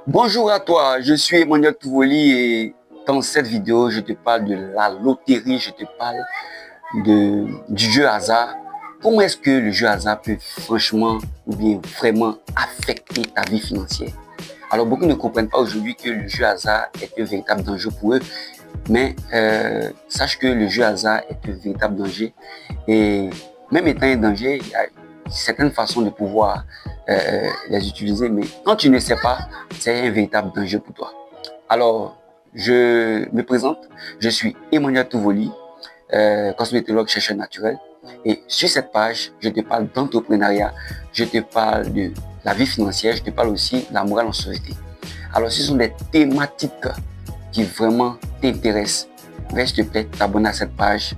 Bonjour à toi, je suis Emmanuel Touvoli et dans cette vidéo, je te parle de la loterie, je te parle du jeu hasard. Comment est-ce que le jeu hasard peut franchement ou bien vraiment affecter ta vie financière? Alors, beaucoup ne comprennent pas aujourd'hui que le jeu hasard est un véritable danger pour eux, mais sache que le jeu hasard est un véritable danger et même étant un danger, il y a certaines façons de pouvoir les utiliser, mais quand tu ne sais pas, c'est un véritable danger pour toi. Alors, je me présente, je suis Emmanuel Touvoli, cosmétologue chercheur naturel, et sur cette page, je te parle d'entrepreneuriat, je te parle de la vie financière, je te parle aussi de la morale en société. Alors, ce sont des thématiques qui vraiment t'intéressent. Mais s'il te plaît, t'abonner à cette page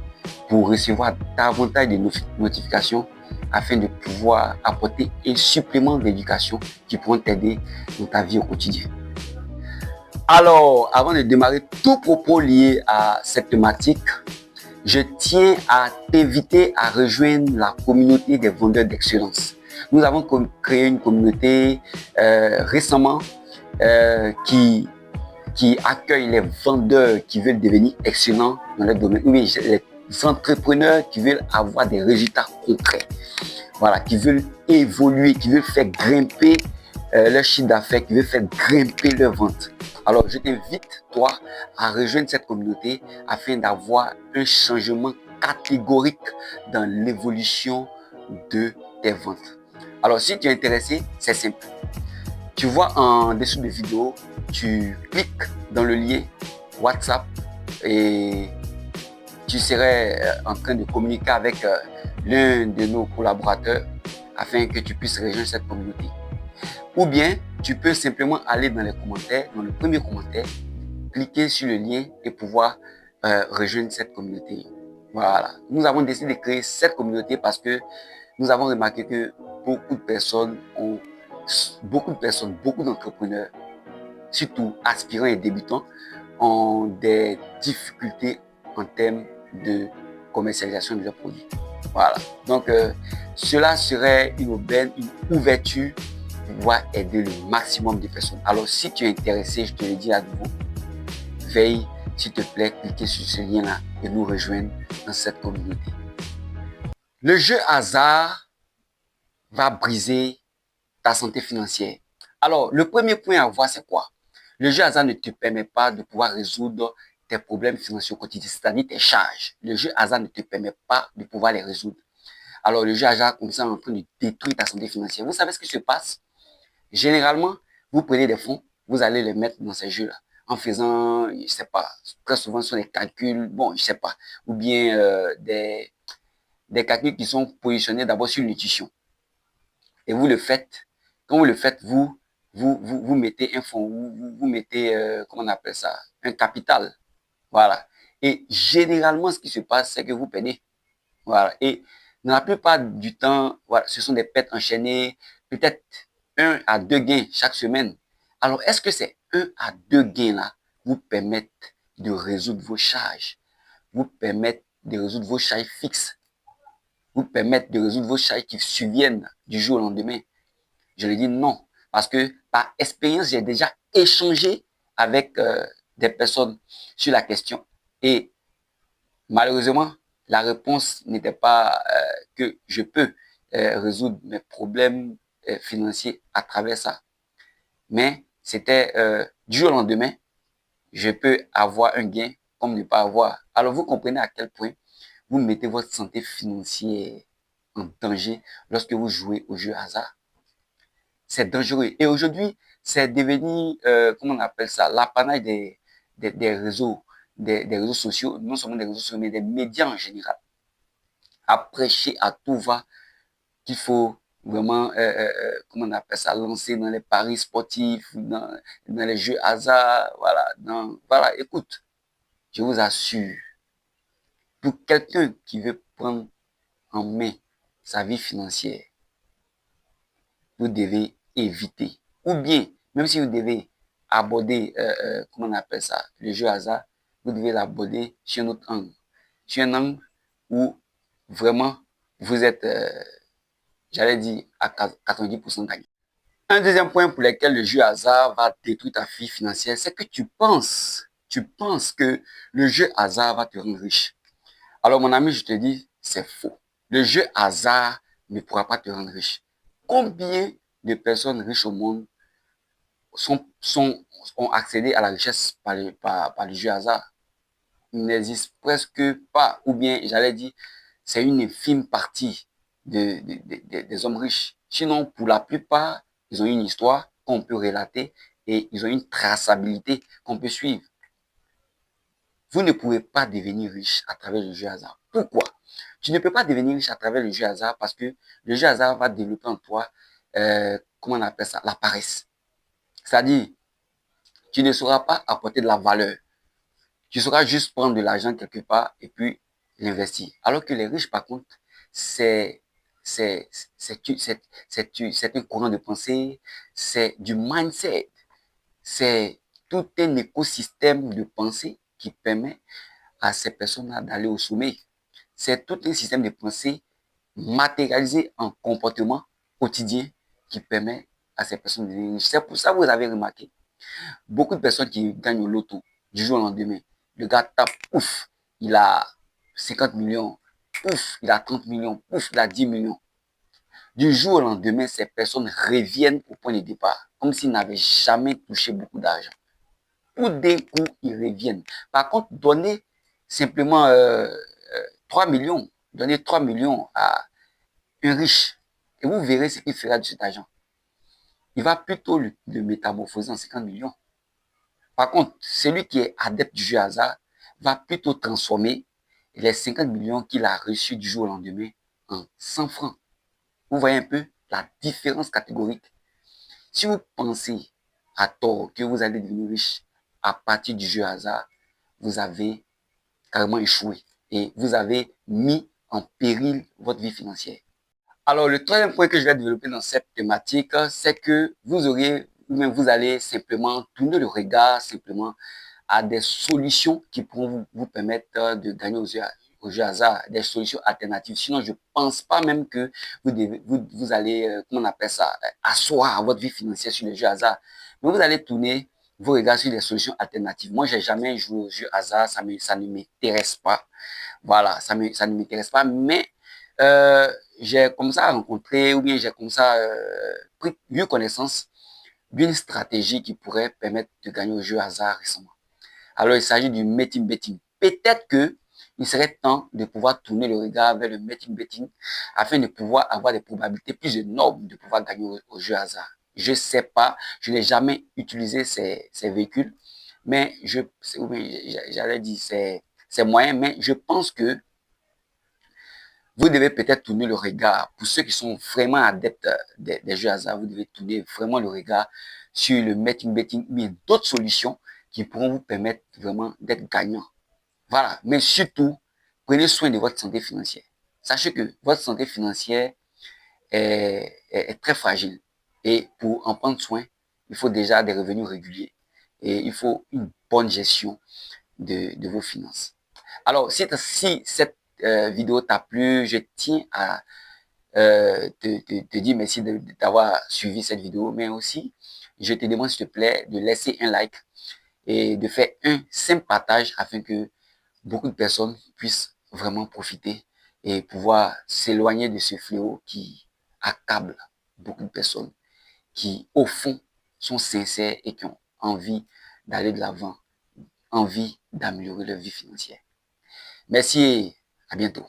pour recevoir davantage de notifications afin de pouvoir apporter un supplément d'éducation qui pourront t'aider dans ta vie au quotidien. Alors, avant de démarrer tout propos lié à cette thématique, je tiens à t'inviter à rejoindre la communauté des vendeurs d'excellence. Nous avons créé une communauté récemment qui accueille les vendeurs qui veulent devenir excellents dans leur domaine, ou bien les entrepreneurs qui veulent avoir des résultats concrets, voilà, qui veulent évoluer, qui veulent faire grimper leur chiffre d'affaires, qui veulent faire grimper leur vente. Alors, je t'invite, toi, à rejoindre cette communauté afin d'avoir un changement catégorique dans l'évolution de tes ventes. Alors, si tu es intéressé, c'est simple. Tu vois en dessous de vidéo, tu cliques dans le lien WhatsApp et tu serais en train de communiquer avec l'un de nos collaborateurs afin que tu puisses rejoindre cette communauté. Ou bien, tu peux simplement aller dans les commentaires, dans le premier commentaire, cliquer sur le lien et pouvoir rejoindre cette communauté. Voilà. Nous avons décidé de créer cette communauté parce que nous avons remarqué que beaucoup d'entrepreneurs, surtout aspirants et débutants, ont des difficultés en termes de commercialisation de leurs produits. Voilà. Donc, cela serait une aubaine, une ouverture pour pouvoir aider le maximum de personnes. Alors, si tu es intéressé, je te le dis à nouveau, veille, s'il te plaît, cliquez sur ce lien-là et nous rejoindre dans cette communauté. Le jeu hasard va briser ta santé financière. Alors, le premier point à voir, c'est quoi? Le jeu hasard ne te permet pas de pouvoir résoudre tes problèmes financiers au quotidien, c'est-à-dire tes charges. Le jeu hasard ne te permet pas de pouvoir les résoudre. Alors, le jeu hasard, comme ça, est en train de détruire ta santé financière. Vous savez ce qui se passe? Généralement, vous prenez des fonds, vous allez les mettre dans ces jeux-là en faisant, je sais pas, très souvent ce sont des calculs, bon, je sais pas, ou bien des calculs qui sont positionnés d'abord sur l'intuition. Et vous le faites, quand vous le faites, vous mettez un fonds, vous mettez, comment on appelle ça, un capital. Voilà. Et généralement, ce qui se passe, c'est que vous perdez. Voilà. Et dans la plupart du temps, voilà, ce sont des pertes enchaînées, peut-être 1 à 2 gains chaque semaine. Alors, est-ce que ces 1 à 2 gains-là vous permettent de résoudre vos charges, vous permettent de résoudre vos charges fixes, vous permettent de résoudre vos charges qui surviennent du jour au lendemain? Je lui dis non, parce que par expérience, j'ai déjà échangé avec des personnes sur la question et malheureusement, la réponse n'était pas que je peux résoudre mes problèmes financiers à travers ça. Mais c'était du jour au lendemain, je peux avoir un gain comme ne pas avoir. Alors vous comprenez à quel point vous mettez votre santé financière en danger lorsque vous jouez au jeu hasard. C'est dangereux. Et aujourd'hui, c'est devenu, comment on appelle ça, l'apanage des réseaux, des réseaux sociaux, non seulement des réseaux sociaux, mais des médias en général, à prêcher à tout va qu'il faut vraiment, comment on appelle ça, lancer dans les paris sportifs, dans les jeux hasard, voilà, voilà, écoute, je vous assure, pour quelqu'un qui veut prendre en main sa vie financière, vous devez éviter. Ou bien, même si vous devez aborder, comment on appelle ça, le jeu hasard, vous devez l'aborder sur un autre angle. Sur un angle où vraiment vous êtes, j'allais dire, à 90% gagné. Un deuxième point pour lequel le jeu hasard va détruire ta vie financière, c'est que tu penses que le jeu hasard va te rendre riche. Alors, mon ami, je te dis, c'est faux. Le jeu hasard ne pourra pas te rendre riche. Combien de personnes riches au monde ont accédé à la richesse par le jeu hasard? Il n'existe presque pas, ou bien, j'allais dire, c'est une infime partie des hommes riches. Sinon, pour la plupart, ils ont une histoire qu'on peut relater et ils ont une traçabilité qu'on peut suivre. Vous ne pouvez pas devenir riche à travers le jeu hasard. Pourquoi? Tu ne peux pas devenir riche à travers le jeu hasard parce que le jeu hasard va développer en toi, comment on appelle ça, la paresse. C'est-à-dire, tu ne sauras pas apporter de la valeur. Tu sauras juste prendre de l'argent quelque part et puis l'investir. Alors que les riches, par contre, c'est un courant de pensée, c'est du mindset, c'est tout un écosystème de pensée qui permet à ces personnes-là d'aller au sommet. C'est tout un système de pensée matérialisé en comportement quotidien qui permet à ces personnes de devenir riches. C'est pour ça que vous avez remarqué, beaucoup de personnes qui gagnent au loto du jour au lendemain, le gars tape, ouf, il a 50 millions, ouf, il a 30 millions, ouf, il a 10 millions. Du jour au lendemain, ces personnes reviennent au point de départ, comme s'ils n'avaient jamais touché beaucoup d'argent. Tout d'un coup, ils reviennent. Par contre, donnez simplement 3 millions, donnez 3 millions à un riche et vous verrez ce qu'il fera de cet argent. Il va plutôt le métamorphoser en 50 millions. Par contre, celui qui est adepte du jeu hasard va plutôt transformer les 50 millions qu'il a reçus du jour au lendemain en 100 francs. Vous voyez un peu la différence catégorique. Si vous pensez à tort que vous allez devenir riche à partir du jeu hasard, vous avez carrément échoué et vous avez mis en péril votre vie financière. Alors, le troisième point que je vais développer dans cette thématique, c'est que vous allez simplement tourner le regard simplement à des solutions qui pourront vous permettre de gagner au jeu hasard, des solutions alternatives. Sinon, je ne pense pas même que vous allez, comment on appelle ça, asseoir votre vie financière sur le jeu hasard. Mais vous allez tourner vos regards sur des solutions alternatives. Moi, je n'ai jamais joué au jeu hasard, ça ne m'intéresse pas. Voilà, ça ne m'intéresse pas, mais j'ai comme ça rencontré ou bien j'ai comme ça eu connaissance d'une stratégie qui pourrait permettre de gagner au jeu hasard récemment. Alors, il s'agit du betting betting. Peut-être que il serait temps de pouvoir tourner le regard vers le betting betting afin de pouvoir avoir des probabilités plus énormes de pouvoir gagner au jeu hasard. Je ne sais pas, je n'ai jamais utilisé ces véhicules, mais j'allais dire c'est moyen, mais je pense que vous devez peut-être tourner le regard, pour ceux qui sont vraiment adeptes des jeux hasard, vous devez tourner vraiment le regard sur le betting betting ou bien d'autres solutions qui pourront vous permettre vraiment d'être gagnant. Voilà, mais surtout, prenez soin de votre santé financière. Sachez que votre santé financière est très fragile et pour en prendre soin, il faut déjà des revenus réguliers et il faut une bonne gestion de vos finances. Alors, si cette vidéo t'a plu, je tiens à te dire merci d'avoir suivi cette vidéo, mais aussi, je te demande s'il te plaît de laisser un like et de faire un simple partage afin que beaucoup de personnes puissent vraiment profiter et pouvoir s'éloigner de ce fléau qui accable beaucoup de personnes qui, au fond, sont sincères et qui ont envie d'aller de l'avant, envie d'améliorer leur vie financière. Merci et à bientôt.